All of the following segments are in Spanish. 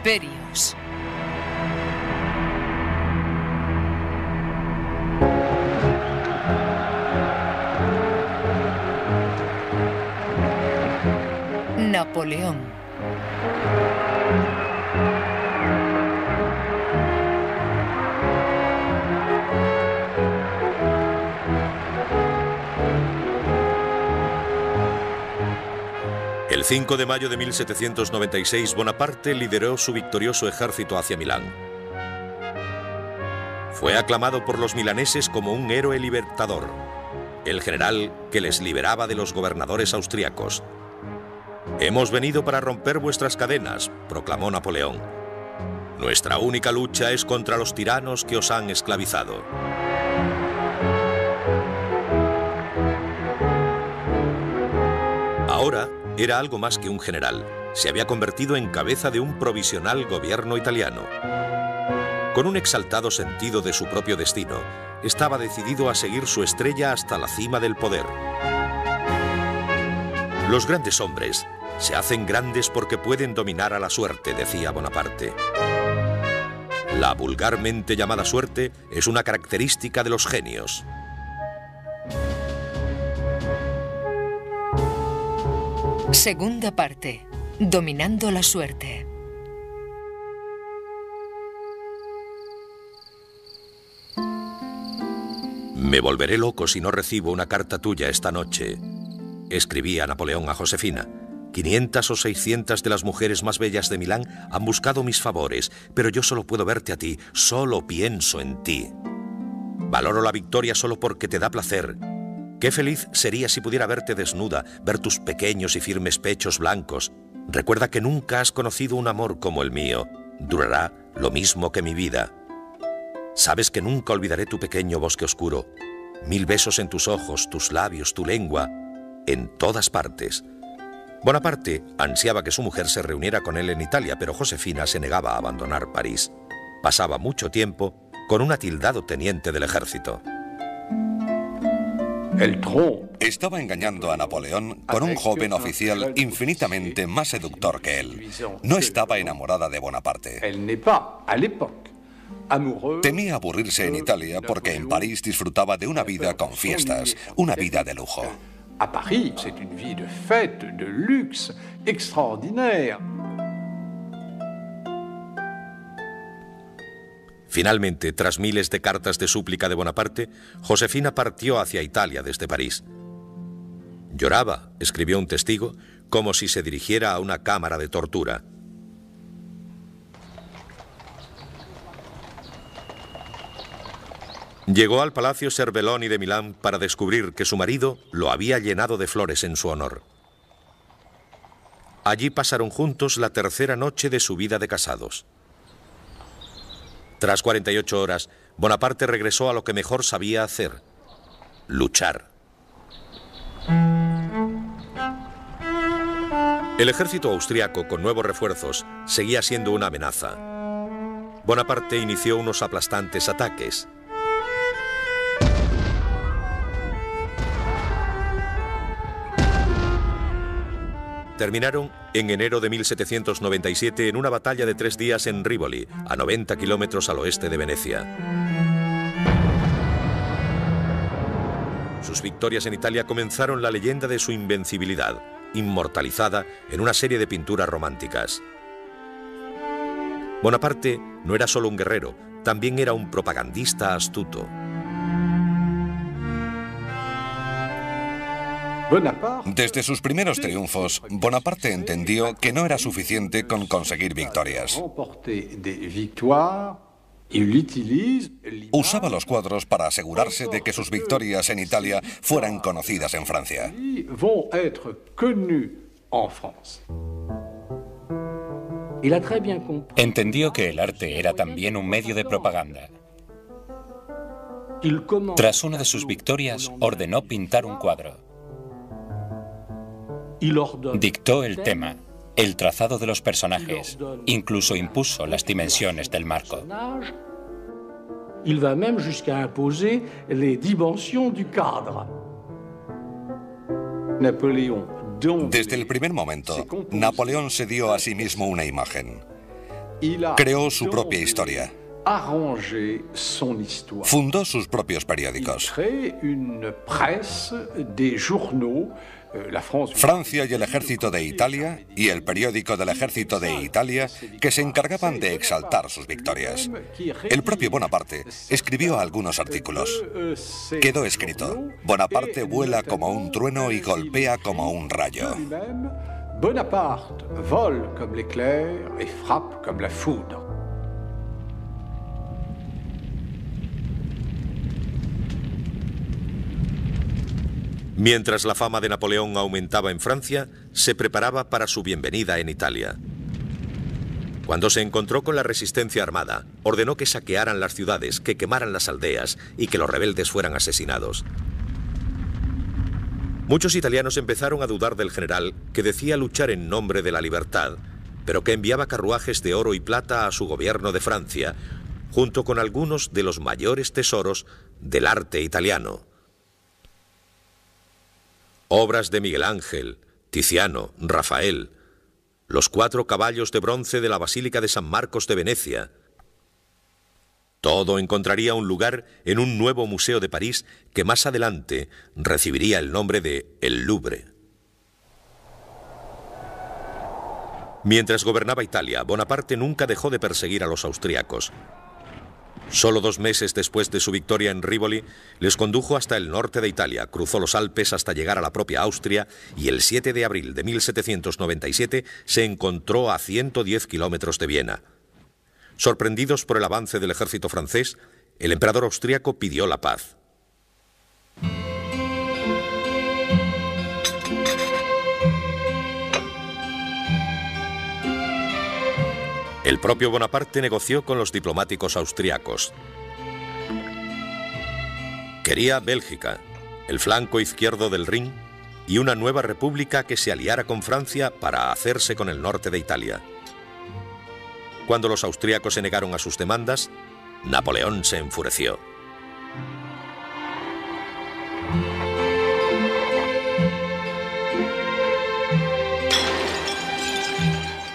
Imperios. Napoleón. El 5 de mayo de 1796, Bonaparte lideró su victorioso ejército hacia Milán. Fue aclamado por los milaneses como un héroe libertador, el general que les liberaba de los gobernadores austriacos. «Hemos venido para romper vuestras cadenas», proclamó Napoleón. «Nuestra única lucha es contra los tiranos que os han esclavizado». Ahora era algo más que un general. Se había convertido en cabeza de un provisional gobierno italiano. Con un exaltado sentido de su propio destino, estaba decidido a seguir su estrella hasta la cima del poder. Los grandes hombres se hacen grandes porque pueden dominar a la suerte, decía Bonaparte. La vulgarmente llamada suerte es una característica de los genios. Segunda parte. Dominando la suerte. Me volveré loco si no recibo una carta tuya esta noche, escribía Napoleón a Josefina. 500 o 600 de las mujeres más bellas de Milán han buscado mis favores, pero yo solo puedo verte a ti, solo pienso en ti. Valoro la victoria solo porque te da placer. Qué feliz sería si pudiera verte desnuda, ver tus pequeños y firmes pechos blancos. Recuerda que nunca has conocido un amor como el mío. Durará lo mismo que mi vida. Sabes que nunca olvidaré tu pequeño bosque oscuro. 1000 besos en tus ojos, tus labios, tu lengua, en todas partes. Bonaparte ansiaba que su mujer se reuniera con él en Italia, pero Josefina se negaba a abandonar París. Pasaba mucho tiempo con un atildado teniente del ejército. Estaba engañando a Napoleón con un joven oficial infinitamente más seductor que él. No estaba enamorada de Bonaparte. Temía aburrirse en Italia porque en París disfrutaba de una vida con fiestas, una vida de lujo. A Paris, c'est une vie de fête, de luxe extraordinaire. Finalmente, tras miles de cartas de súplica de Bonaparte, Josefina partió hacia Italia desde París. Lloraba, escribió un testigo, como si se dirigiera a una cámara de tortura. Llegó al Palacio Serbelloni de Milán para descubrir que su marido lo había llenado de flores en su honor. Allí pasaron juntos la tercera noche de su vida de casados. Tras 48 horas, Bonaparte regresó a lo que mejor sabía hacer: luchar. El ejército austriaco, con nuevos refuerzos, seguía siendo una amenaza. Bonaparte inició unos aplastantes ataques. Terminaron en enero de 1797 en una batalla de 3 días en Rivoli, a 90 kilómetros al oeste de Venecia. Sus victorias en Italia comenzaron la leyenda de su invencibilidad, inmortalizada en una serie de pinturas románticas. Bonaparte no era solo un guerrero, también era un propagandista astuto. Desde sus primeros triunfos, Bonaparte entendió que no era suficiente con conseguir victorias. Usaba los cuadros para asegurarse de que sus victorias en Italia fueran conocidas en Francia. Entendió que el arte era también un medio de propaganda. Tras una de sus victorias, ordenó pintar un cuadro. Dictó el tema, el trazado de los personajes, incluso impuso las dimensiones del marco. Il va même jusqu'à imposer les dimensions du cadre. Desde el primer momento, Napoleón se dio a sí mismo una imagen. Creó su propia historia. Fundó sus propios periódicos. Francia y el ejército de Italia y el periódico del ejército de Italia, que se encargaban de exaltar sus victorias. El propio Bonaparte escribió algunos artículos. Quedó escrito: Bonaparte vuela como un trueno y golpea como un rayo. Bonaparte vole comme l'éclair et frappe comme la foudre. Mientras la fama de Napoleón aumentaba en Francia, se preparaba para su bienvenida en Italia. Cuando se encontró con la resistencia armada, ordenó que saquearan las ciudades, que quemaran las aldeas y que los rebeldes fueran asesinados. Muchos italianos empezaron a dudar del general, que decía luchar en nombre de la libertad, pero que enviaba carruajes de oro y plata a su gobierno de Francia, junto con algunos de los mayores tesoros del arte italiano. Obras de Miguel Ángel, Tiziano, Rafael, los 4 caballos de bronce de la Basílica de San Marcos de Venecia. Todo encontraría un lugar en un nuevo museo de París que más adelante recibiría el nombre de El Louvre. Mientras gobernaba Italia, Bonaparte nunca dejó de perseguir a los austríacos. Solo 2 meses después de su victoria en Rivoli, les condujo hasta el norte de Italia, cruzó los Alpes hasta llegar a la propia Austria y el 7 de abril de 1797 se encontró a 110 kilómetros de Viena. Sorprendidos por el avance del ejército francés, el emperador austríaco pidió la paz. El propio Bonaparte negoció con los diplomáticos austríacos. Quería Bélgica, el flanco izquierdo del Rin y una nueva república que se aliara con Francia para hacerse con el norte de Italia. Cuando los austríacos se negaron a sus demandas, Napoleón se enfureció.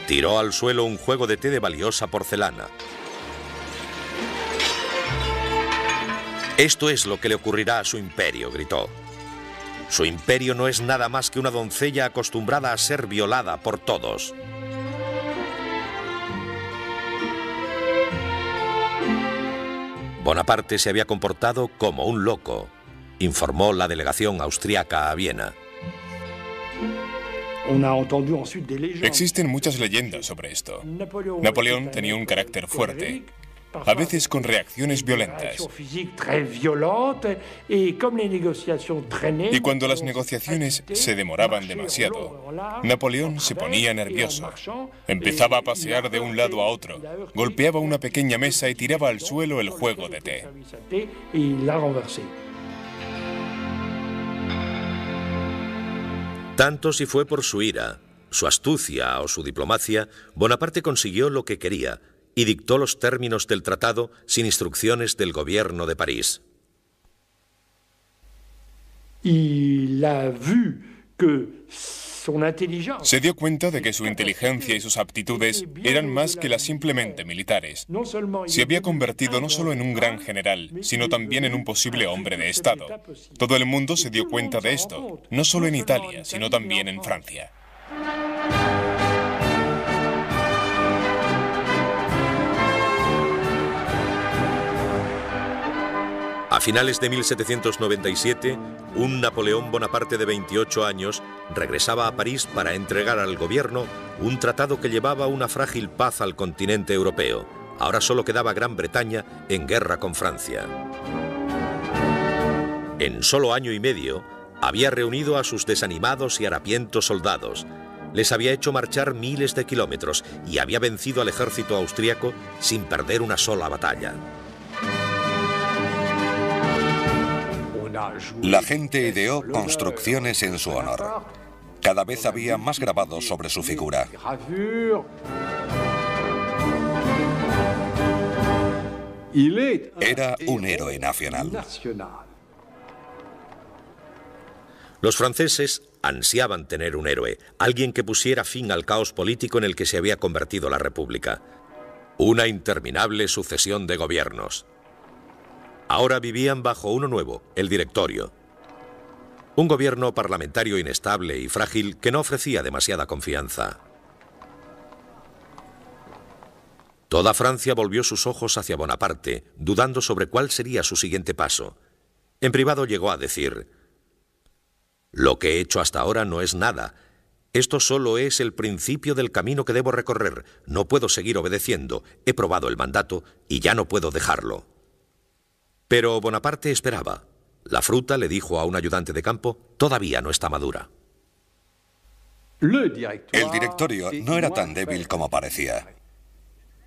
Tiró al suelo un juego de té de valiosa porcelana. «Esto es lo que le ocurrirá a su imperio», gritó. «Su imperio no es nada más que una doncella acostumbrada a ser violada por todos». Bonaparte se había comportado como un loco, informó la delegación austríaca a Viena. Existen muchas leyendas sobre esto. Napoleón tenía un carácter fuerte, a veces con reacciones violentas. Y cuando las negociaciones se demoraban demasiado, Napoleón se ponía nervioso. Empezaba a pasear de un lado a otro, golpeaba una pequeña mesa y tiraba al suelo el juego de té. Tanto si fue por su ira, su astucia o su diplomacia, Bonaparte consiguió lo que quería y dictó los términos del tratado sin instrucciones del gobierno de París. Se dio cuenta de que su inteligencia y sus aptitudes eran más que las simplemente militares. Se había convertido no solo en un gran general, sino también en un posible hombre de Estado. Todo el mundo se dio cuenta de esto, no solo en Italia, sino también en Francia. A finales de 1797, un Napoleón Bonaparte de 28 años regresaba a París para entregar al gobierno un tratado que llevaba una frágil paz al continente europeo. Ahora solo quedaba Gran Bretaña en guerra con Francia. En solo año y medio, había reunido a sus desanimados y harapientos soldados. Les había hecho marchar miles de kilómetros y había vencido al ejército austríaco sin perder una sola batalla. La gente ideó construcciones en su honor. Cada vez había más grabados sobre su figura. Era un héroe nacional. Los franceses ansiaban tener un héroe, alguien que pusiera fin al caos político en el que se había convertido la República. Una interminable sucesión de gobiernos. Ahora vivían bajo uno nuevo, el Directorio. Un gobierno parlamentario inestable y frágil que no ofrecía demasiada confianza. Toda Francia volvió sus ojos hacia Bonaparte, dudando sobre cuál sería su siguiente paso. En privado llegó a decir: «Lo que he hecho hasta ahora no es nada. Esto solo es el principio del camino que debo recorrer. No puedo seguir obedeciendo. He probado el mandato y ya no puedo dejarlo». Pero Bonaparte esperaba. La fruta, le dijo a un ayudante de campo, todavía no está madura. El Directorio no era tan débil como parecía.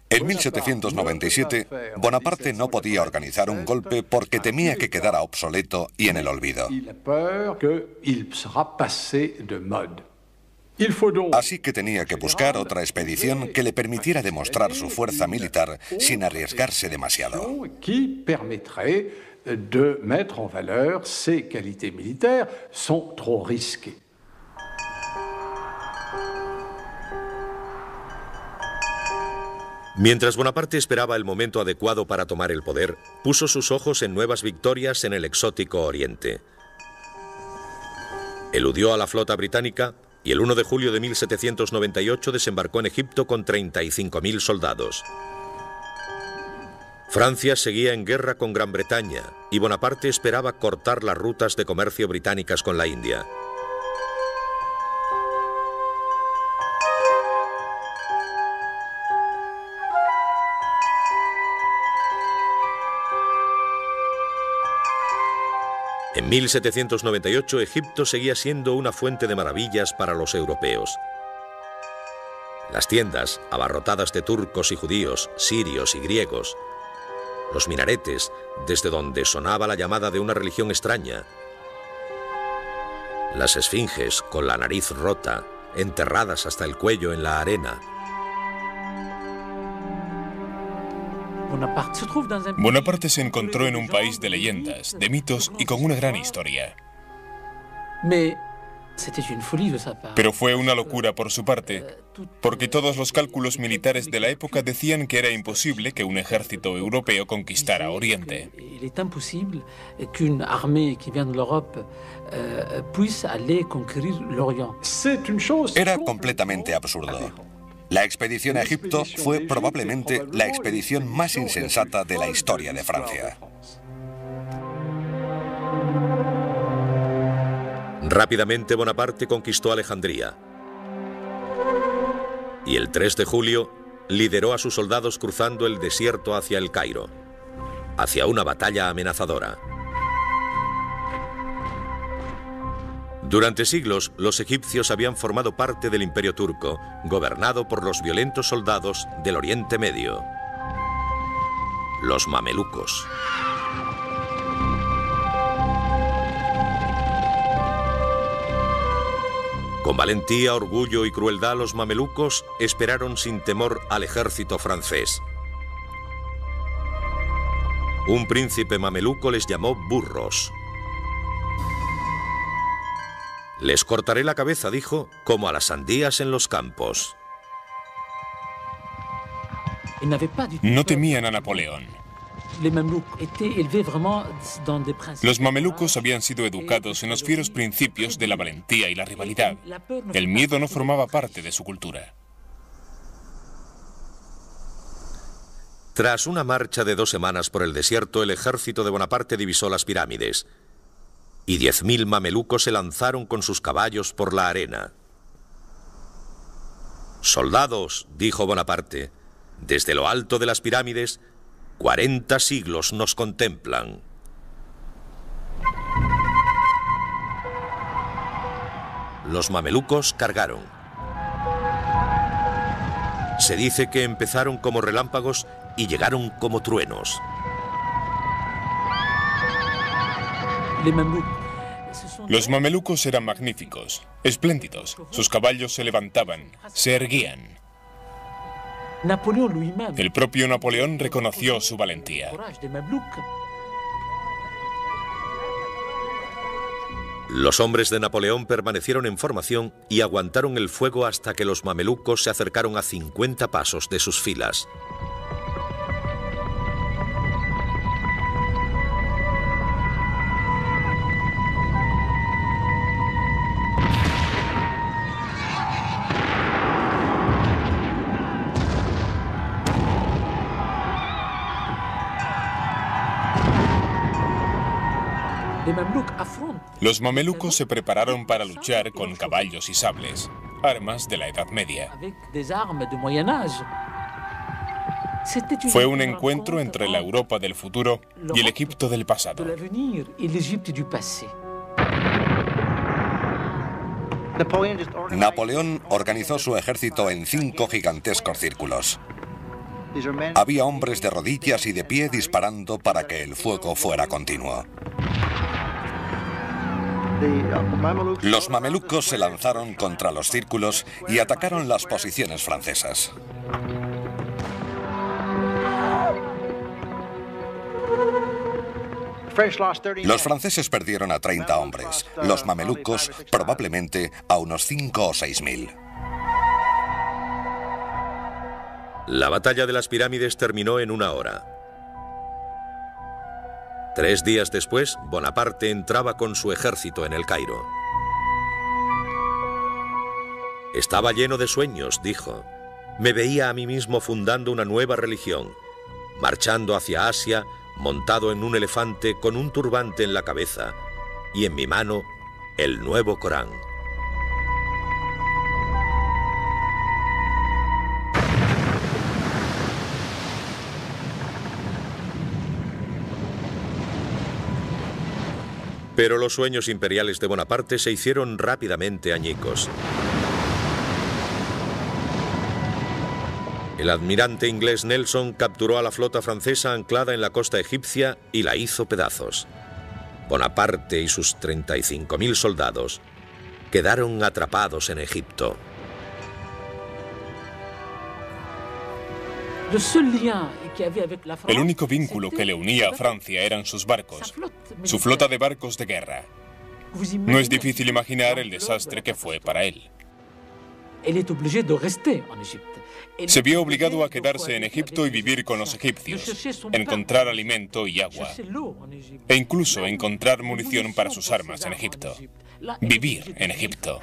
En 1797, Bonaparte no podía organizar un golpe porque temía que quedara obsoleto y en el olvido. Así que tenía que buscar otra expedición que le permitiera demostrar su fuerza militar sin arriesgarse demasiado. Mientras Bonaparte esperaba el momento adecuado para tomar el poder, puso sus ojos en nuevas victorias en el exótico Oriente. Eludió a la flota británica y el 1 de julio de 1798 desembarcó en Egipto con 35.000 soldados. Francia seguía en guerra con Gran Bretaña y Bonaparte esperaba cortar las rutas de comercio británicas con la India. En 1798 Egipto seguía siendo una fuente de maravillas para los europeos. Las tiendas, abarrotadas de turcos y judíos, sirios y griegos. Los minaretes, desde donde sonaba la llamada de una religión extraña. Las esfinges, con la nariz rota, enterradas hasta el cuello en la arena. Bonaparte se encontró en un país de leyendas, de mitos y con una gran historia. Pero fue una locura por su parte, porque todos los cálculos militares de la época decían que era imposible que un ejército europeo conquistara Oriente. Era completamente absurdo. La expedición a Egipto fue probablemente la expedición más insensata de la historia de Francia. Rápidamente Bonaparte conquistó Alejandría. Y el 3 de julio lideró a sus soldados cruzando el desierto hacia el Cairo, hacia una batalla amenazadora. Durante siglos, los egipcios habían formado parte del Imperio turco, gobernado por los violentos soldados del Oriente Medio, los mamelucos. Con valentía, orgullo y crueldad, los mamelucos esperaron sin temor al ejército francés. Un príncipe mameluco les llamó burros. «Les cortaré la cabeza», dijo, «como a las sandías en los campos». No temían a Napoleón. Los mamelucos habían sido educados en los fieros principios de la valentía y la rivalidad. El miedo no formaba parte de su cultura. Tras una marcha de 2 semanas por el desierto, el ejército de Bonaparte divisó las pirámides. Y 10.000 mamelucos se lanzaron con sus caballos por la arena. «Soldados», dijo Bonaparte, «desde lo alto de las pirámides, 40 siglos nos contemplan». Los mamelucos cargaron. Se dice que empezaron como relámpagos y llegaron como truenos. Los mamelucos eran magníficos, espléndidos. Sus caballos se levantaban, se erguían. El propio Napoleón reconoció su valentía. Los hombres de Napoleón permanecieron en formación y aguantaron el fuego hasta que los mamelucos se acercaron a 50 pasos de sus filas. Los mamelucos se prepararon para luchar con caballos y sables, armas de la Edad Media. Fue un encuentro entre la Europa del futuro y el Egipto del pasado. Napoleón organizó su ejército en 5 gigantescos círculos. Había hombres de rodillas y de pie disparando para que el fuego fuera continuo. Los mamelucos se lanzaron contra los círculos y atacaron las posiciones francesas. Los franceses perdieron a 30 hombres, los mamelucos probablemente a unos 5 o 6.000. La batalla de las pirámides terminó en 1 hora. 3 días después, Bonaparte entraba con su ejército en el Cairo. Estaba lleno de sueños, dijo. Me veía a mí mismo fundando una nueva religión, marchando hacia Asia, montado en un elefante con un turbante en la cabeza y en mi mano el nuevo Corán. Pero los sueños imperiales de Bonaparte se hicieron rápidamente añicos. El almirante inglés Nelson capturó a la flota francesa anclada en la costa egipcia y la hizo pedazos. Bonaparte y sus 35.000 soldados quedaron atrapados en Egipto. El único vínculo que le unía a Francia eran sus barcos, su flota de barcos de guerra. No es difícil imaginar el desastre que fue para él. Se vio obligado a quedarse en Egipto y vivir con los egipcios, encontrar alimento y agua, e incluso encontrar munición para sus armas en Egipto. Vivir en Egipto.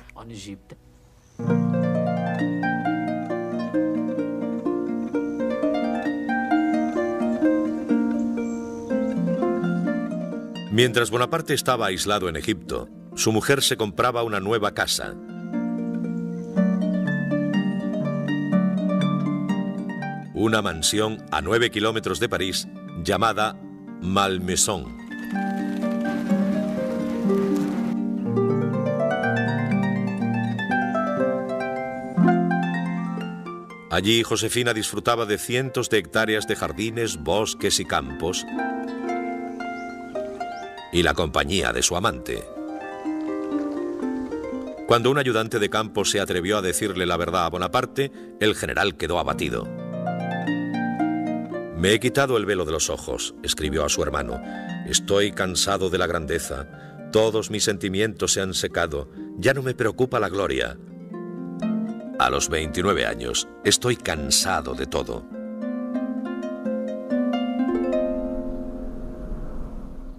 Mientras Bonaparte estaba aislado en Egipto, su mujer se compraba una nueva casa. Una mansión a 9 kilómetros de París llamada Malmaison. Allí Josefina disfrutaba de cientos de hectáreas de jardines, bosques y campos y la compañía de su amante. Cuando un ayudante de campo se atrevió a decirle la verdad a Bonaparte, el general quedó abatido. Me he quitado el velo de los ojos, escribió a su hermano. Estoy cansado de la grandeza. Todos mis sentimientos se han secado. Ya no me preocupa la gloria. A los 29 años, estoy cansado de todo.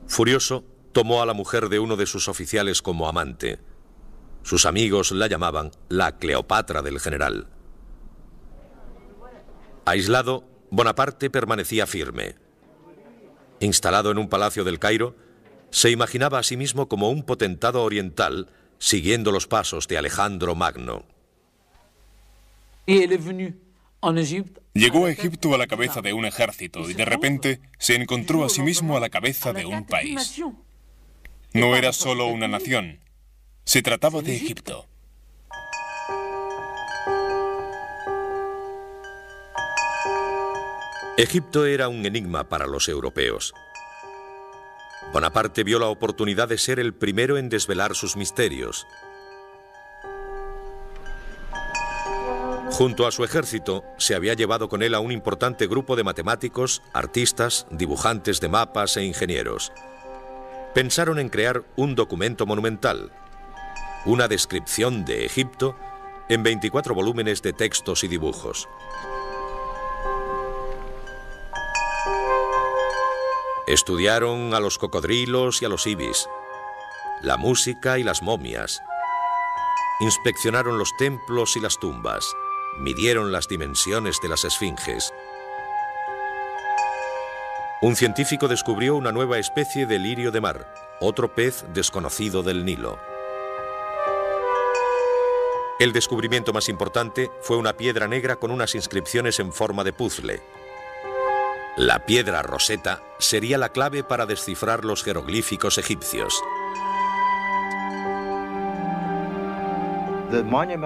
Furioso, tomó a la mujer de uno de sus oficiales como amante. Sus amigos la llamaban la Cleopatra del general. Aislado, Bonaparte permanecía firme. Instalado en un palacio del Cairo, se imaginaba a sí mismo como un potentado oriental siguiendo los pasos de Alejandro Magno. Llegó a Egipto a la cabeza de un ejército y de repente se encontró a sí mismo a la cabeza de un país. No era solo una nación, se trataba de Egipto. Egipto era un enigma para los europeos. Bonaparte vio la oportunidad de ser el primero en desvelar sus misterios. Junto a su ejército, se había llevado con él a un importante grupo de matemáticos, artistas, dibujantes de mapas e ingenieros. Pensaron en crear un documento monumental, una descripción de Egipto en 24 volúmenes de textos y dibujos. Estudiaron a los cocodrilos y a los ibis, la música y las momias. Inspeccionaron los templos y las tumbas. Midieron las dimensiones de las esfinges. Un científico descubrió una nueva especie de lirio de mar, otro pez desconocido del Nilo. El descubrimiento más importante fue una piedra negra con unas inscripciones en forma de puzzle. La piedra Rosetta sería la clave para descifrar los jeroglíficos egipcios.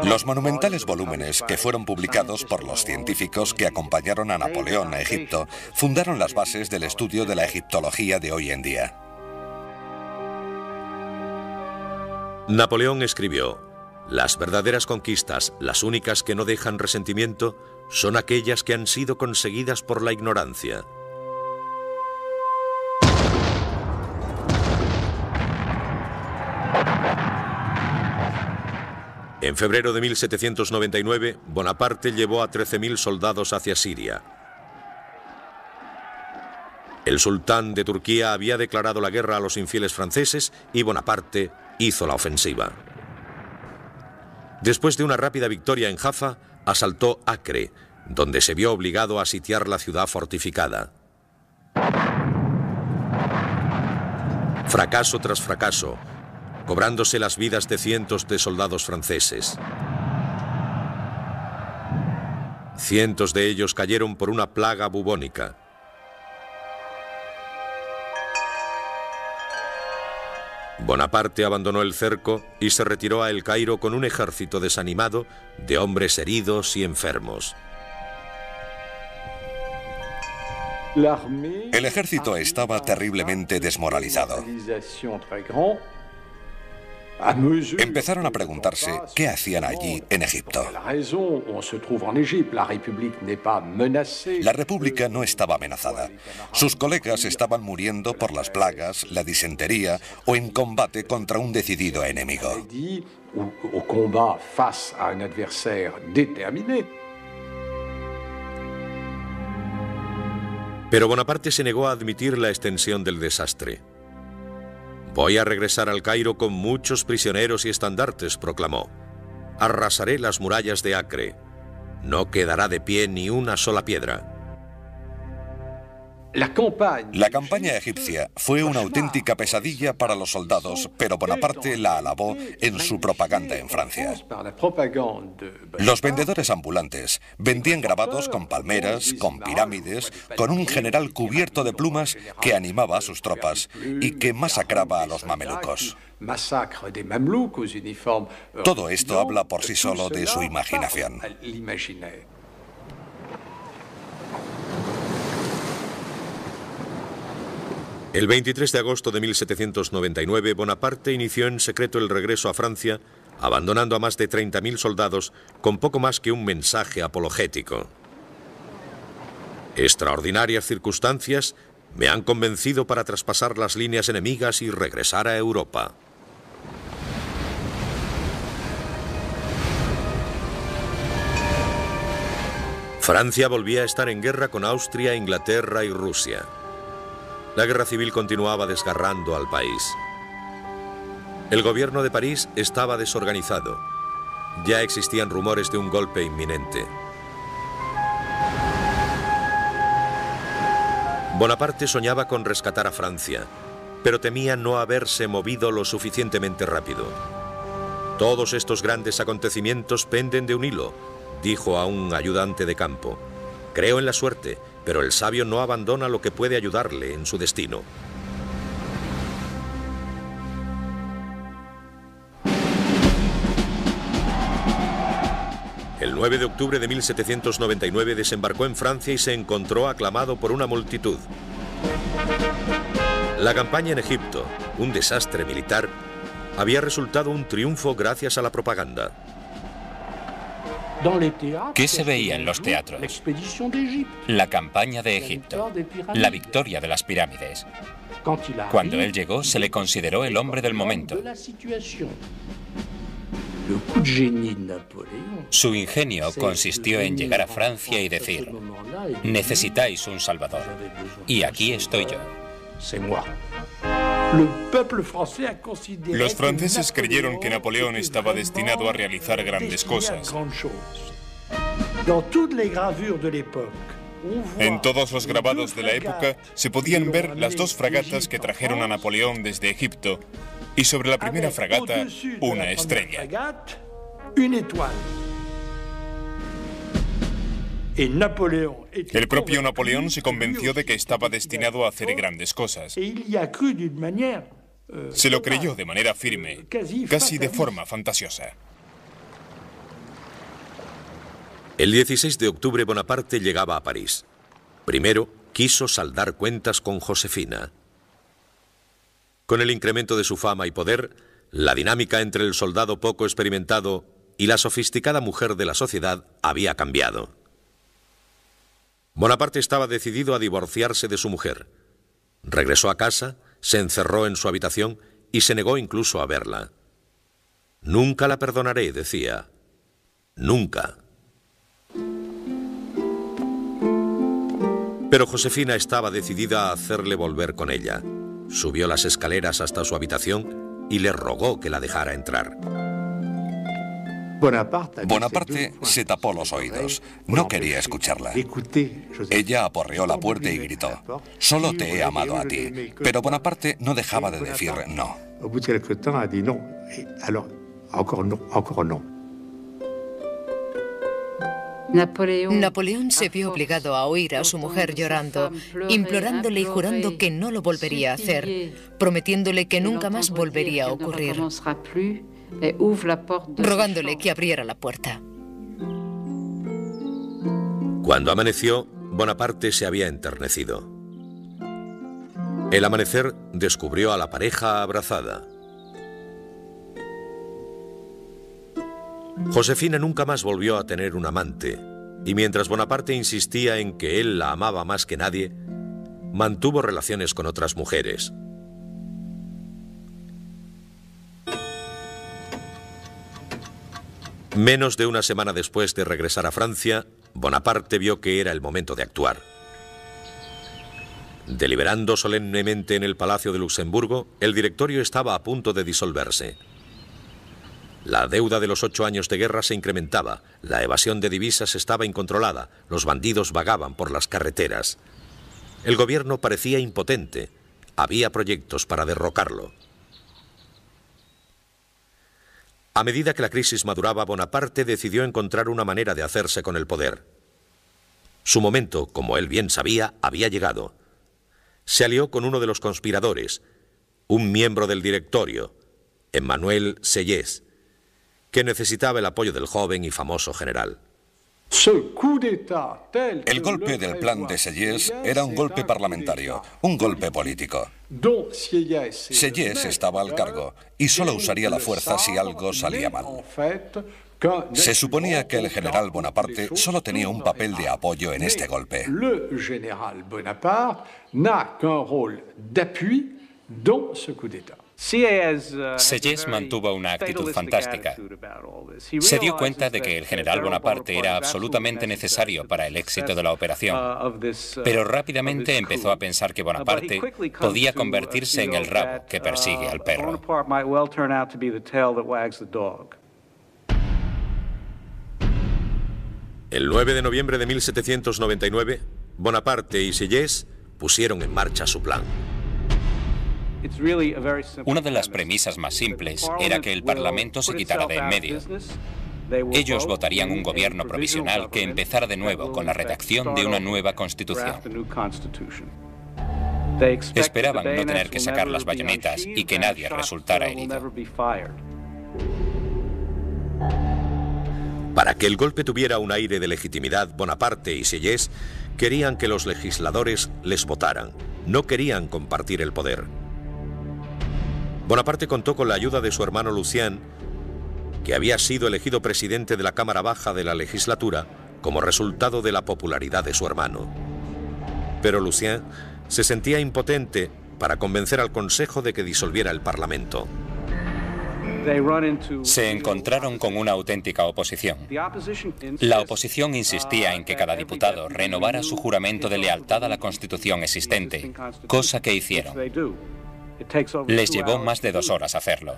Los monumentales volúmenes que fueron publicados por los científicos que acompañaron a Napoleón a Egipto fundaron las bases del estudio de la egiptología de hoy en día. Napoleón escribió: "Las verdaderas conquistas, las únicas que no dejan resentimiento, son aquellas que han sido conseguidas por la ignorancia". En febrero de 1799, Bonaparte llevó a 13.000 soldados hacia Siria. El sultán de Turquía había declarado la guerra a los infieles franceses y Bonaparte hizo la ofensiva. Después de una rápida victoria en Jaffa, asaltó Acre, donde se vio obligado a sitiar la ciudad fortificada. Fracaso tras fracaso, cobrándose las vidas de cientos de soldados franceses. Cientos de ellos cayeron por una plaga bubónica. Bonaparte abandonó el cerco y se retiró a El Cairo con un ejército desanimado de hombres heridos y enfermos. El ejército estaba terriblemente desmoralizado. Empezaron a preguntarse qué hacían allí en Egipto. La República no estaba amenazada. Sus colegas estaban muriendo por las plagas, la disentería o en combate contra un decidido enemigo. Pero Bonaparte se negó a admitir la extensión del desastre. «Voy a regresar al Cairo con muchos prisioneros y estandartes», proclamó. «Arrasaré las murallas de Acre. No quedará de pie ni una sola piedra». La campaña egipcia fue una auténtica pesadilla para los soldados, pero Bonaparte la alabó en su propaganda en Francia. Los vendedores ambulantes vendían grabados con palmeras, con pirámides, con un general cubierto de plumas que animaba a sus tropas y que masacraba a los mamelucos. Todo esto habla por sí solo de su imaginación. El 23 de agosto de 1799, Bonaparte inició en secreto el regreso a Francia, abandonando a más de 30.000 soldados con poco más que un mensaje apologético. Extraordinarias circunstancias me han convencido para traspasar las líneas enemigas y regresar a Europa. Francia volvía a estar en guerra con Austria, Inglaterra y Rusia. La guerra civil continuaba desgarrando al país. El gobierno de París estaba desorganizado. Ya existían rumores de un golpe inminente. Bonaparte soñaba con rescatar a Francia, pero temía no haberse movido lo suficientemente rápido. «Todos estos grandes acontecimientos penden de un hilo», dijo a un ayudante de campo. «Creo en la suerte, pero el sabio no abandona lo que puede ayudarle en su destino». El 9 de octubre de 1799 desembarcó en Francia y se encontró aclamado por una multitud. La campaña en Egipto, un desastre militar, había resultado un triunfo gracias a la propaganda. ¿Qué se veía en los teatros? La campaña de Egipto, la victoria de las pirámides. Cuando él llegó, se le consideró el hombre del momento. Su ingenio consistió en llegar a Francia y decir: necesitáis un salvador, y aquí estoy yo. Los franceses creyeron que Napoleón estaba destinado a realizar grandes cosas. En todos los grabados de la época se podían ver las dos fragatas que trajeron a Napoleón desde Egipto y sobre la primera fragata una estrella. El propio Napoleón se convenció de que estaba destinado a hacer grandes cosas. Se lo creyó de manera firme, casi de forma fantasiosa. El 16 de octubre Bonaparte llegaba a París. Primero, quiso saldar cuentas con Josefina. Con el incremento de su fama y poder, la dinámica entre el soldado poco experimentado y la sofisticada mujer de la sociedad había cambiado. Bonaparte estaba decidido a divorciarse de su mujer. Regresó a casa, se encerró en su habitación y se negó incluso a verla. «Nunca la perdonaré», decía. «Nunca». Pero Josefina estaba decidida a hacerle volver con ella. Subió las escaleras hasta su habitación y le rogó que la dejara entrar. Bonaparte se tapó los oídos. No quería escucharla. Ella aporreó la puerta y gritó: «Solo te he amado a ti». Pero Bonaparte no dejaba de decir no. Napoleón se vio obligado a oír a su mujer llorando, implorándole y jurando que no lo volvería a hacer, prometiéndole que nunca más volvería a ocurrir, rogándole que abriera la puerta. Cuando amaneció, Bonaparte se había enternecido. El amanecer descubrió a la pareja abrazada. Josefina nunca más volvió a tener un amante, y mientras Bonaparte insistía en que él la amaba más que nadie, mantuvo relaciones con otras mujeres. Menos de una semana después de regresar a Francia, Bonaparte vio que era el momento de actuar. Deliberando solemnemente en el Palacio de Luxemburgo, el directorio estaba a punto de disolverse. La deuda de los 8 años de guerra se incrementaba, la evasión de divisas estaba incontrolada, los bandidos vagaban por las carreteras. El gobierno parecía impotente, había proyectos para derrocarlo. A medida que la crisis maduraba, Bonaparte decidió encontrar una manera de hacerse con el poder. Su momento, como él bien sabía, había llegado. Se alió con uno de los conspiradores, un miembro del directorio, Emmanuel Sieyès, que necesitaba el apoyo del joven y famoso general. El golpe del plan de Sieyès era un golpe parlamentario, un golpe político. Sieyès estaba al cargo y solo usaría la fuerza si algo salía mal. Se suponía que el general Bonaparte solo tenía un papel de apoyo en este golpe. Sieyès mantuvo una actitud fantástica. Se dio cuenta de que el general Bonaparte era absolutamente necesario para el éxito de la operación, pero rápidamente empezó a pensar que Bonaparte podía convertirse en el rabo que persigue al perro. El 9 de noviembre de 1799, Bonaparte y Sieyès pusieron en marcha su plan. Una de las premisas más simples era que el Parlamento se quitara de en medio. Ellos votarían un gobierno provisional que empezara de nuevo con la redacción de una nueva constitución. Esperaban no tener que sacar las bayonetas y que nadie resultara herido. Para que el golpe tuviera un aire de legitimidad, Bonaparte y Sieyès querían que los legisladores les votaran. No querían compartir el poder. Bonaparte contó con la ayuda de su hermano Lucien, que había sido elegido presidente de la Cámara Baja de la legislatura como resultado de la popularidad de su hermano. Pero Lucien se sentía impotente para convencer al Consejo de que disolviera el Parlamento. Se encontraron con una auténtica oposición. La oposición insistía en que cada diputado renovara su juramento de lealtad a la Constitución existente, cosa que hicieron. Les llevó más de 2 horas hacerlo.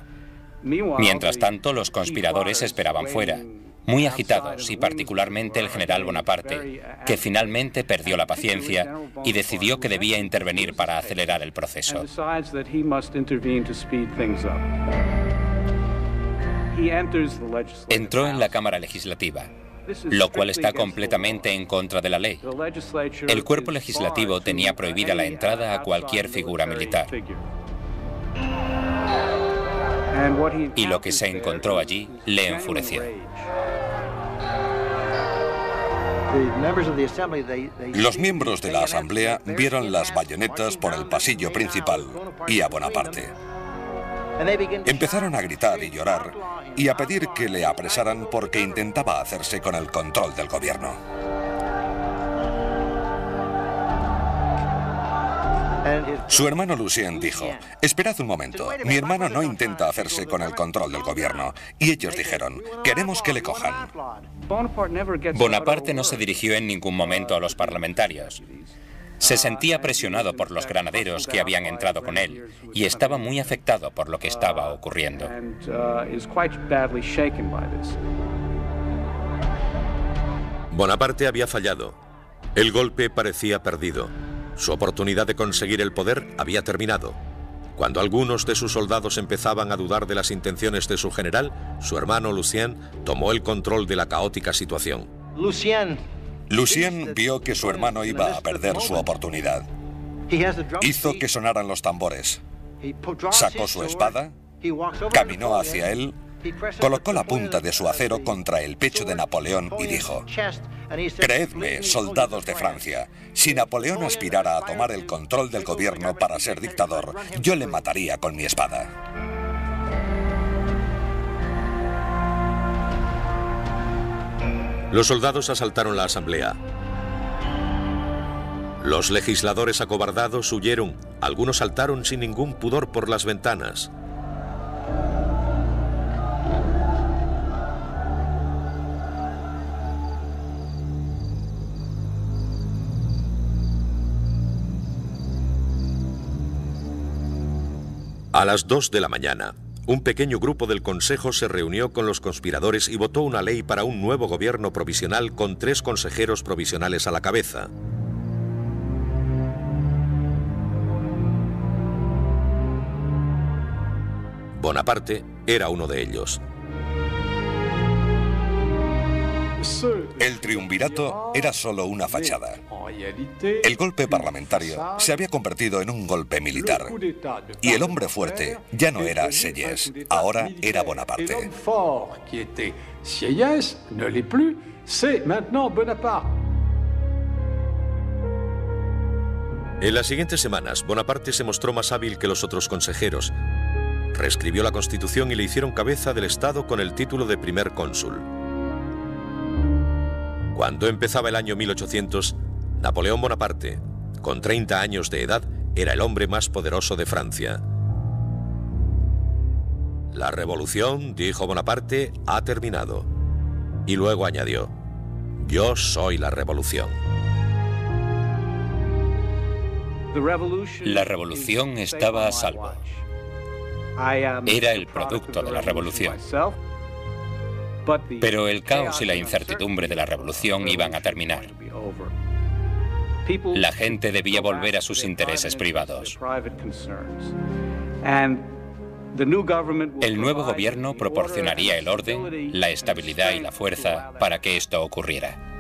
Mientras tanto, los conspiradores esperaban fuera. muy agitados, y particularmente el general Bonaparte, que finalmente perdió la paciencia y decidió que debía intervenir para acelerar el proceso. Entró en la Cámara Legislativa, lo cual está completamente en contra de la ley. El cuerpo legislativo tenía prohibida la entrada a cualquier figura militar. Y lo que se encontró allí le enfureció. Los miembros de la Asamblea vieron las bayonetas por el pasillo principal y a Bonaparte. Empezaron a gritar y llorar y a pedir que le apresaran porque intentaba hacerse con el control del gobierno. Su hermano Lucien dijo: «Esperad un momento, mi hermano no intenta hacerse con el control del gobierno». Y ellos dijeron: «Queremos que le cojan». Bonaparte no se dirigió en ningún momento a los parlamentarios. Se sentía presionado por los granaderos que habían entrado con él y estaba muy afectado por lo que estaba ocurriendo. Bonaparte había fallado. El golpe parecía perdido. Su oportunidad de conseguir el poder había terminado. Cuando algunos de sus soldados empezaban a dudar de las intenciones de su general, su hermano Lucien tomó el control de la caótica situación. Lucien vio que su hermano iba a perder su oportunidad. Hizo que sonaran los tambores. Sacó su espada, caminó hacia él, colocó la punta de su acero contra el pecho de Napoleón y dijo: «Creedme, soldados de Francia, si Napoleón aspirara a tomar el control del gobierno para ser dictador, yo le mataría con mi espada». Los soldados asaltaron la asamblea. Los legisladores acobardados huyeron. Algunos saltaron sin ningún pudor por las ventanas. A las 2 de la mañana, un pequeño grupo del Consejo se reunió con los conspiradores y votó una ley para un nuevo gobierno provisional con 3 consejeros provisionales a la cabeza. Bonaparte era uno de ellos. El triunvirato era solo una fachada. El golpe parlamentario se había convertido en un golpe militar. Y el hombre fuerte ya no era Sieyès, ahora era Bonaparte. En las siguientes semanas, Bonaparte se mostró más hábil que los otros consejeros. Reescribió la Constitución y le hicieron cabeza del Estado con el título de primer cónsul. Cuando empezaba el año 1800, Napoleón Bonaparte, con 30 años de edad, era el hombre más poderoso de Francia. La revolución, dijo Bonaparte, ha terminado. Y luego añadió: yo soy la revolución. La revolución estaba a salvo. Era el producto de la revolución. Pero el caos y la incertidumbre de la revolución iban a terminar. La gente debía volver a sus intereses privados. El nuevo gobierno proporcionaría el orden, la estabilidad y la fuerza para que esto ocurriera.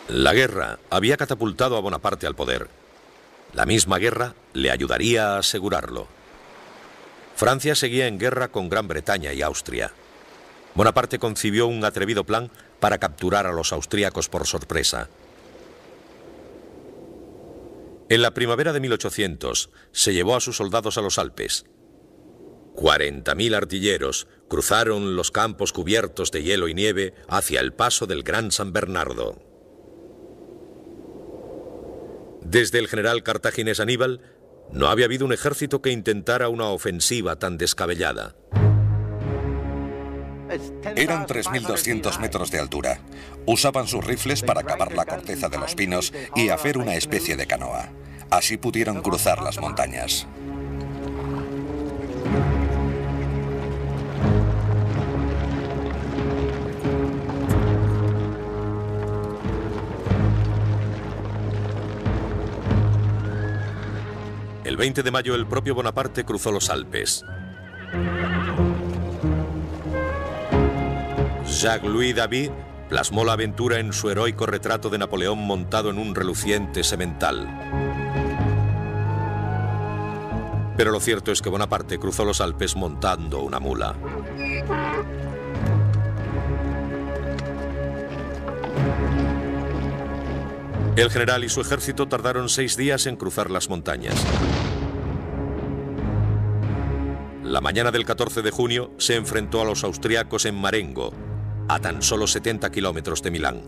La guerra había catapultado a Bonaparte al poder. La misma guerra le ayudaría a asegurarlo. Francia seguía en guerra con Gran Bretaña y Austria. Bonaparte concibió un atrevido plan para capturar a los austríacos por sorpresa. En la primavera de 1800 se llevó a sus soldados a los Alpes. 40.000 artilleros cruzaron los campos cubiertos de hielo y nieve hacia el paso del Gran San Bernardo. Desde el general cartaginés Aníbal, no había habido un ejército que intentara una ofensiva tan descabellada. Eran 3.200 metros de altura. Usaban sus rifles para cavar la corteza de los pinos y hacer una especie de canoa. Así pudieron cruzar las montañas. El 20 de mayo el propio Bonaparte cruzó los Alpes. Jacques-Louis David plasmó la aventura en su heroico retrato de Napoleón montado en un reluciente semental. Pero lo cierto es que Bonaparte cruzó los Alpes montando una mula. El general y su ejército tardaron 6 días en cruzar las montañas. La mañana del 14 de junio se enfrentó a los austriacos en Marengo, a tan solo 70 kilómetros de Milán.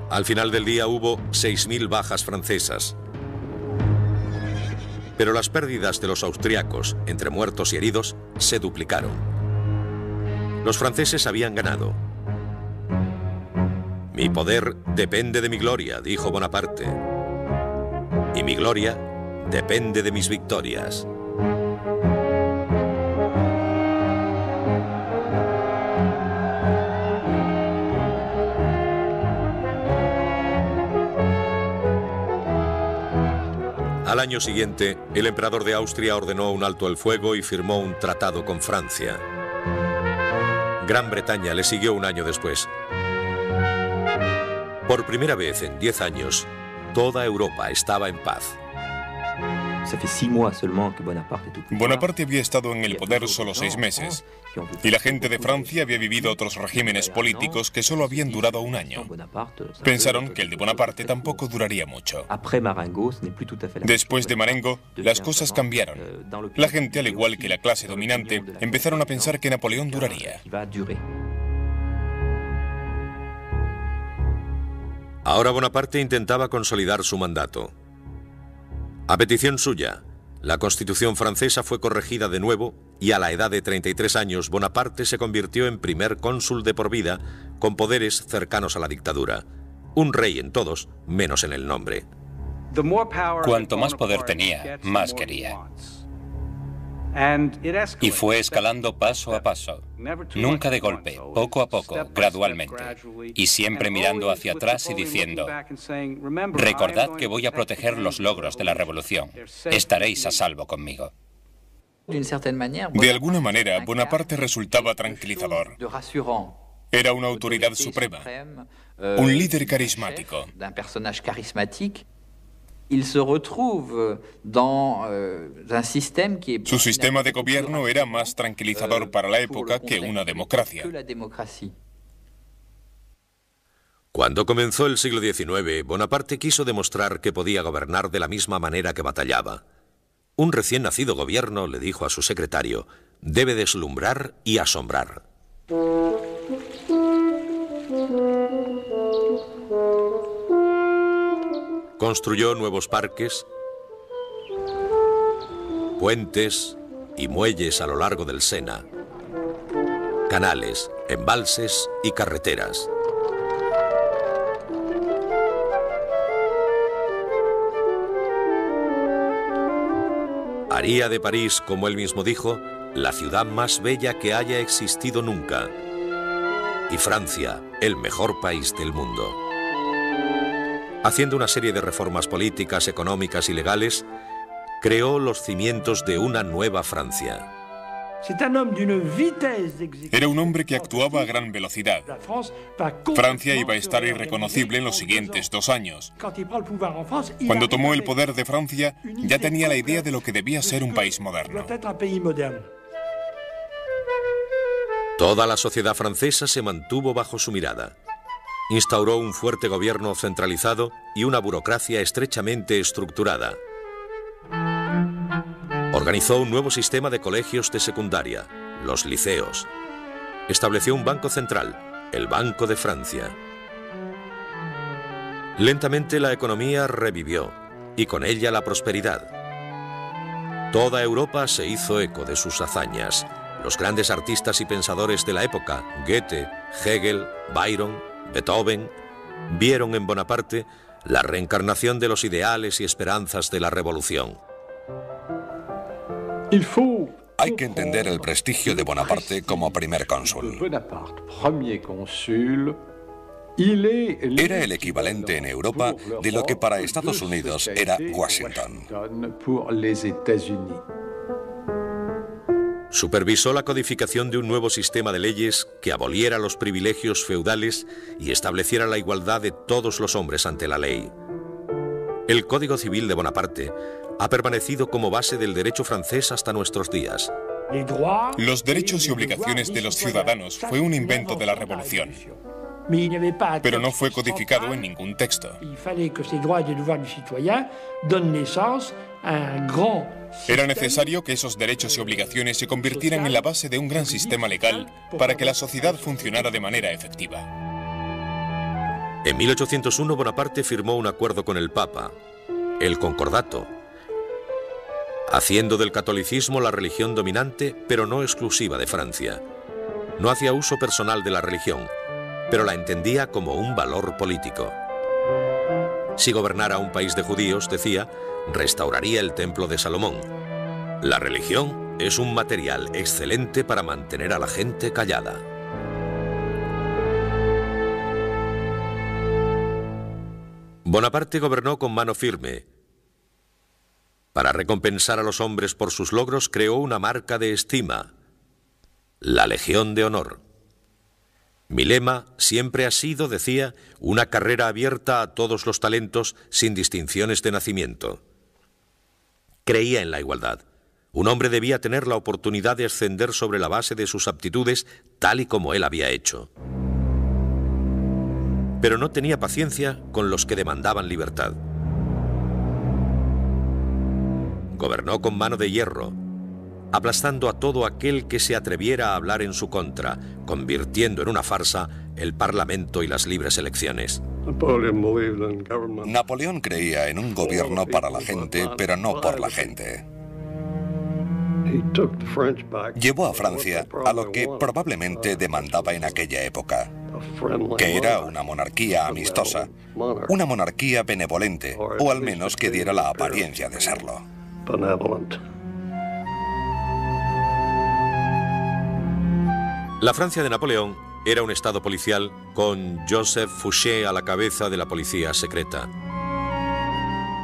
Al final del día hubo 6.000 bajas francesas. Pero las pérdidas de los austriacos, entre muertos y heridos, se duplicaron. Los franceses habían ganado. Mi poder depende de mi gloria, dijo Bonaparte. Y mi gloria depende de mis victorias. Al año siguiente, el emperador de Austria ordenó un alto el fuego y firmó un tratado con Francia. Gran Bretaña le siguió un año después. Por primera vez en 10 años, toda Europa estaba en paz. Bonaparte había estado en el poder solo 6 meses, y la gente de Francia había vivido otros regímenes políticos que solo habían durado un año. Pensaron que el de Bonaparte tampoco duraría mucho. Después de Marengo, las cosas cambiaron. La gente, al igual que la clase dominante, empezaron a pensar que Napoleón duraría. Ahora Bonaparte intentaba consolidar su mandato. A petición suya, la Constitución francesa fue corregida de nuevo y a la edad de 33 años Bonaparte se convirtió en primer cónsul de por vida con poderes cercanos a la dictadura. Un rey en todos, menos en el nombre. Cuanto más poder tenía, más quería. Y fue escalando paso a paso, nunca de golpe, poco a poco, gradualmente, y siempre mirando hacia atrás y diciendo: recordad que voy a proteger los logros de la revolución, estaréis a salvo conmigo. De alguna manera, Bonaparte resultaba tranquilizador. Era una autoridad suprema, un líder carismático. Su sistema de gobierno era más tranquilizador para la época que una democracia. Cuando comenzó el siglo XIX, Bonaparte quiso demostrar que podía gobernar de la misma manera que batallaba. Un recién nacido gobierno, le dijo a su secretario, debe deslumbrar y asombrar. Construyó nuevos parques, puentes y muelles a lo largo del Sena, canales, embalses y carreteras. Haría de París, como él mismo dijo, la ciudad más bella que haya existido nunca. Y Francia, el mejor país del mundo. Haciendo una serie de reformas políticas, económicas y legales, creó los cimientos de una nueva Francia. Era un hombre que actuaba a gran velocidad. Francia iba a estar irreconocible en los siguientes 2 años. Cuando tomó el poder de Francia, ya tenía la idea de lo que debía ser un país moderno. Toda la sociedad francesa se mantuvo bajo su mirada. Instauró un fuerte gobierno centralizado y una burocracia estrechamente estructurada. Organizó un nuevo sistema de colegios de secundaria, los liceos. Estableció un banco central, el Banco de Francia. Lentamente la economía revivió, y con ella la prosperidad. Toda Europa se hizo eco de sus hazañas. Los grandes artistas y pensadores de la época, Goethe, Hegel, Byron, Beethoven, vieron en Bonaparte la reencarnación de los ideales y esperanzas de la revolución. Hay que entender el prestigio de Bonaparte como primer cónsul. Era el equivalente en Europa de lo que para Estados Unidos era Washington. Supervisó la codificación de un nuevo sistema de leyes que aboliera los privilegios feudales y estableciera la igualdad de todos los hombres ante la ley. El Código Civil de Bonaparte ha permanecido como base del derecho francés hasta nuestros días. Los derechos y obligaciones de los ciudadanos fue un invento de la Revolución, pero no fue codificado en ningún texto. Era necesario que esos derechos y obligaciones se convirtieran en la base de un gran sistema legal para que la sociedad funcionara de manera efectiva. En 1801 Bonaparte firmó un acuerdo con el Papa, el Concordato, haciendo del catolicismo la religión dominante, pero no exclusiva de Francia. No hacía uso personal de la religión, pero la entendía como un valor político. Si gobernara un país de judíos, decía, restauraría el templo de Salomón. La religión es un material excelente para mantener a la gente callada. Bonaparte gobernó con mano firme. Para recompensar a los hombres por sus logros, creó una marca de estima, la Legión de Honor. Mi lema siempre ha sido, decía, una carrera abierta a todos los talentos sin distinciones de nacimiento. Creía en la igualdad. Un hombre debía tener la oportunidad de ascender sobre la base de sus aptitudes, tal y como él había hecho. Pero no tenía paciencia con los que demandaban libertad. Gobernó con mano de hierro, aplastando a todo aquel que se atreviera a hablar en su contra, convirtiendo en una farsa el Parlamento y las libres elecciones. Napoleón creía en un gobierno para la gente, pero no por la gente. Llevó a Francia a lo que probablemente demandaba en aquella época, que era una monarquía amistosa, una monarquía benevolente, o al menos que diera la apariencia de serlo. La Francia de Napoleón era un estado policial con Joseph Fouché a la cabeza de la policía secreta.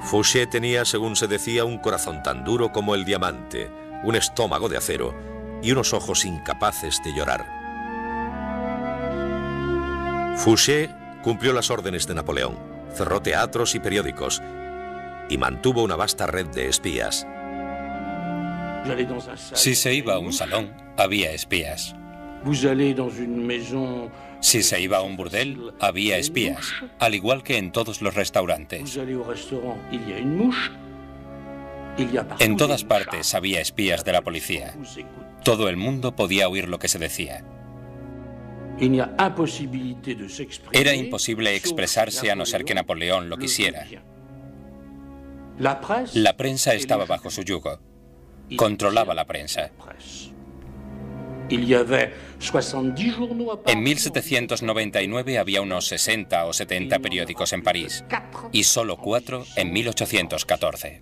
Fouché tenía, según se decía, un corazón tan duro como el diamante, un estómago de acero y unos ojos incapaces de llorar. Fouché cumplió las órdenes de Napoleón, cerró teatros y periódicos y mantuvo una vasta red de espías. Si se iba a un salón, había espías. Si se iba a un burdel, había espías, al igual que en todos los restaurantes. En todas partes había espías de la policía. Todo el mundo podía oír lo que se decía. Era imposible expresarse a no ser que Napoleón lo quisiera. La prensa estaba bajo su yugo. Controlaba la prensa. En 1799 había unos 60 o 70 periódicos en París y solo 4 en 1814.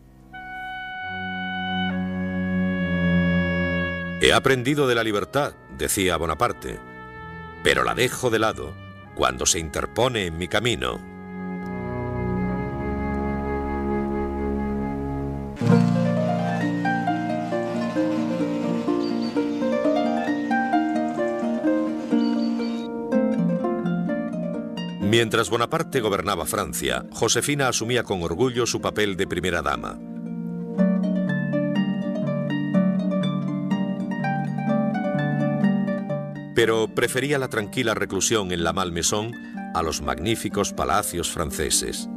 He aprendido de la libertad, decía Bonaparte, pero la dejo de lado cuando se interpone en mi camino. Mientras Bonaparte gobernaba Francia, Josefina asumía con orgullo su papel de primera dama. Pero prefería la tranquila reclusión en la Malmaison a los magníficos palacios franceses.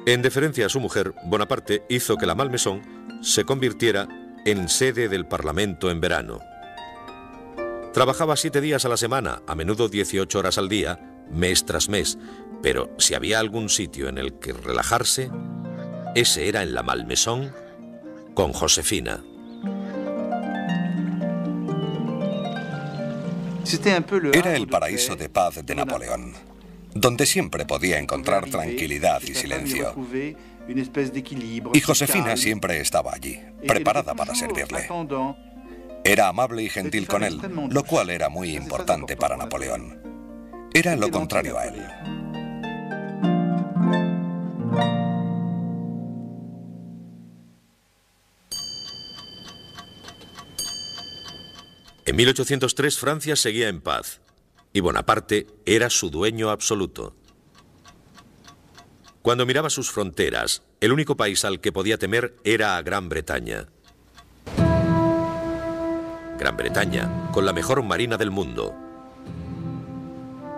En deferencia a su mujer, Bonaparte hizo que la Malmaison se convirtiera en sede del Parlamento en verano. Trabajaba 7 días a la semana, a menudo 18 horas al día, mes tras mes, pero si había algún sitio en el que relajarse, ese era en la Malmaison con Josefina. Era el paraíso de paz de Napoleón, donde siempre podía encontrar tranquilidad y silencio. Y Josefina siempre estaba allí, preparada para servirle. Era amable y gentil con él, lo cual era muy importante para Napoleón. Era lo contrario a él. En 1803 Francia seguía en paz y Bonaparte era su dueño absoluto. Cuando miraba sus fronteras, el único país al que podía temer era a Gran Bretaña. Gran Bretaña, con la mejor marina del mundo,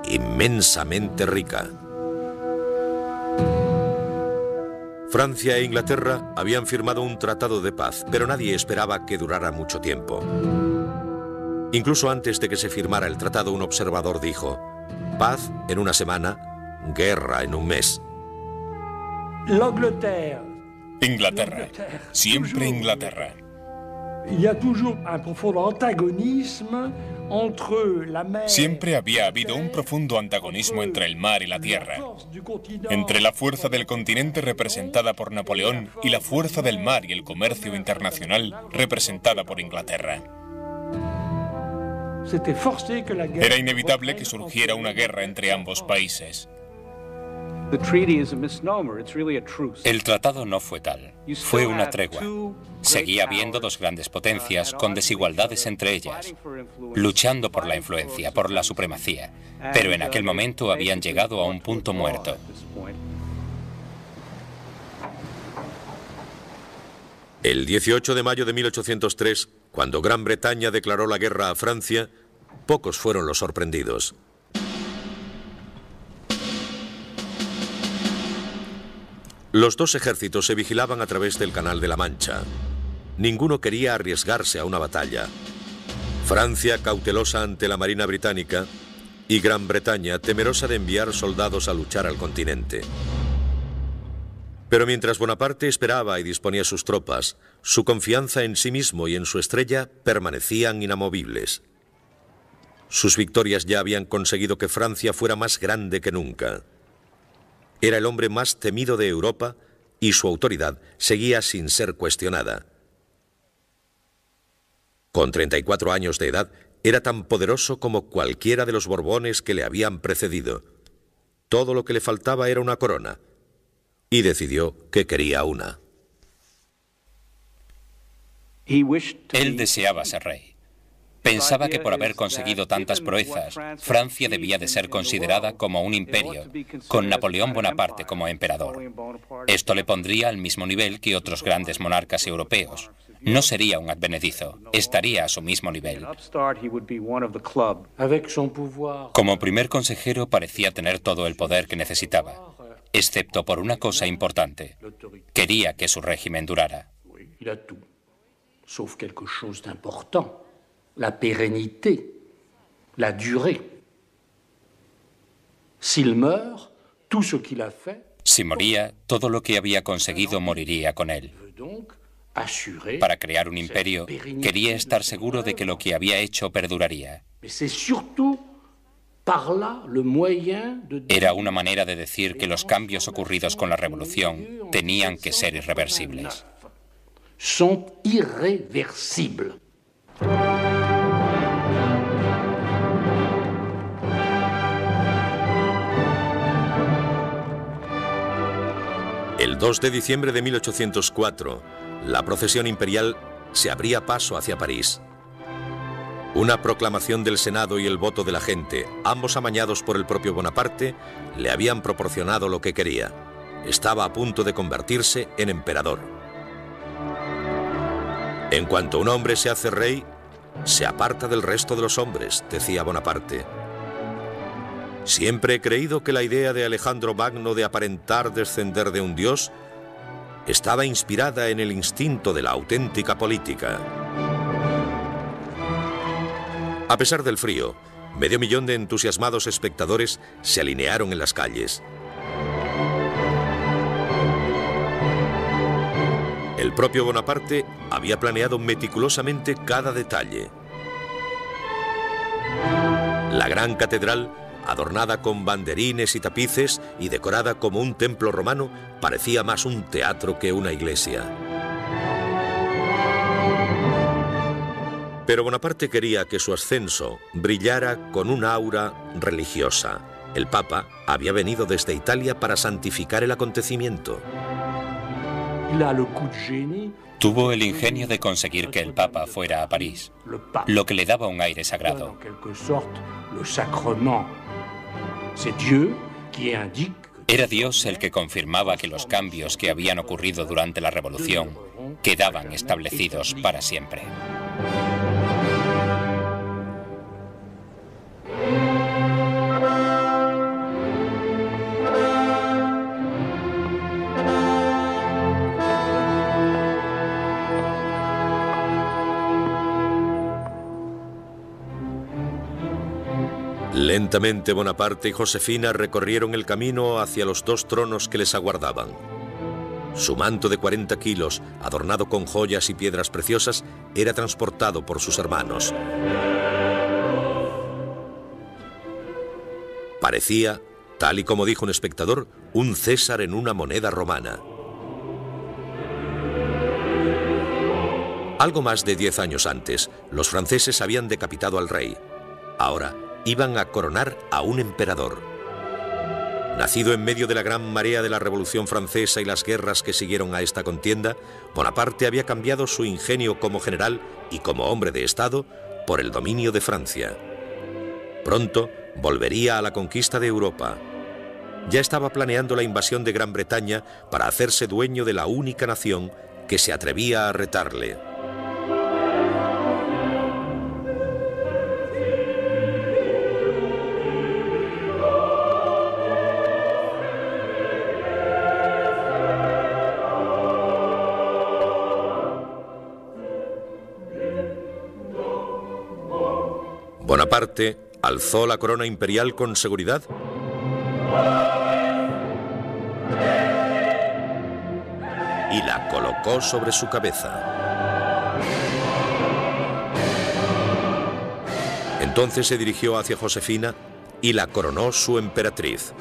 inmensamente rica. Francia e Inglaterra habían firmado un tratado de paz, pero nadie esperaba que durara mucho tiempo. Incluso antes de que se firmara el tratado, un observador dijo: paz en una semana, guerra en un mes. Inglaterra, siempre Inglaterra. Siempre había habido un profundo antagonismo entre el mar y la tierra, entre la fuerza del continente representada por Napoleón y la fuerza del mar y el comercio internacional representada por Inglaterra. Era inevitable que surgiera una guerra entre ambos países. El tratado no fue tal, fue una tregua. Seguía habiendo dos grandes potencias con desigualdades entre ellas, luchando por la influencia, por la supremacía, pero en aquel momento habían llegado a un punto muerto. El 18 de mayo de 1803, cuando Gran Bretaña declaró la guerra a Francia, pocos fueron los sorprendidos. Los dos ejércitos se vigilaban a través del Canal de la Mancha. Ninguno quería arriesgarse a una batalla. Francia, cautelosa ante la Marina británica, y Gran Bretaña, temerosa de enviar soldados a luchar al continente. Pero mientras Bonaparte esperaba y disponía sus tropas, su confianza en sí mismo y en su estrella permanecían inamovibles. Sus victorias ya habían conseguido que Francia fuera más grande que nunca. Era el hombre más temido de Europa y su autoridad seguía sin ser cuestionada. Con 34 años de edad, era tan poderoso como cualquiera de los Borbones que le habían precedido. Todo lo que le faltaba era una corona, y decidió que quería una. Él deseaba ser rey. Pensaba que por haber conseguido tantas proezas, Francia debía de ser considerada como un imperio, con Napoleón Bonaparte como emperador. Esto le pondría al mismo nivel que otros grandes monarcas europeos. No sería un advenedizo, estaría a su mismo nivel. Como primer consejero parecía tener todo el poder que necesitaba, excepto por una cosa importante. Quería que su régimen durara. La pérennité, la durée. S'il meurt, tout ce qu'il a fait. Si moría, todo lo que había conseguido moriría con él. Para crear un imperio, quería estar seguro de que lo que había hecho perduraría. Era una manera de decir que los cambios ocurridos con la revolución tenían que ser irreversibles. Son irreversibles. El 2 de diciembre de 1804, la procesión imperial se abría paso hacia París. Una proclamación del Senado y el voto de la gente, ambos amañados por el propio Bonaparte, le habían proporcionado lo que quería. Estaba a punto de convertirse en emperador. En cuanto un hombre se hace rey, se aparta del resto de los hombres, decía Bonaparte. Siempre he creído que la idea de Alejandro Magno de aparentar descender de un dios estaba inspirada en el instinto de la auténtica política. A pesar del frío, 500.000 de entusiasmados espectadores se alinearon en las calles. El propio Bonaparte había planeado meticulosamente cada detalle. La gran catedral, adornada con banderines y tapices y decorada como un templo romano, parecía más un teatro que una iglesia. Pero Bonaparte quería que su ascenso brillara con un aura religiosa. El Papa había venido desde Italia para santificar el acontecimiento. Tuvo el ingenio de conseguir que el Papa fuera a París, lo que le daba un aire sagrado. Era Dios el que confirmaba que los cambios que habían ocurrido durante la Revolución quedaban establecidos para siempre. Lentamente Bonaparte y Josefina recorrieron el camino hacia los 2 tronos que les aguardaban. Su manto de 40 kilos, adornado con joyas y piedras preciosas, era transportado por sus hermanos. Parecía, tal y como dijo un espectador, un César en una moneda romana. Algo más de 10 años antes, los franceses habían decapitado al rey. Ahora iban a coronar a un emperador. Nacido en medio de la gran marea de la Revolución Francesa y las guerras que siguieron a esta contienda, Bonaparte había cambiado su ingenio como general y como hombre de Estado por el dominio de Francia. Pronto volvería a la conquista de Europa. Ya estaba planeando la invasión de Gran Bretaña para hacerse dueño de la única nación que se atrevía a retarle. Bonaparte alzó la corona imperial con seguridad y la colocó sobre su cabeza. Entonces se dirigió hacia Josefina y la coronó su emperatriz.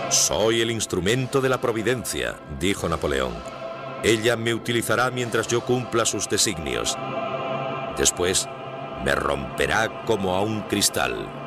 Soy el instrumento de la providencia, dijo Napoleón. Ella me utilizará mientras yo cumpla sus designios. Después me romperá como a un cristal.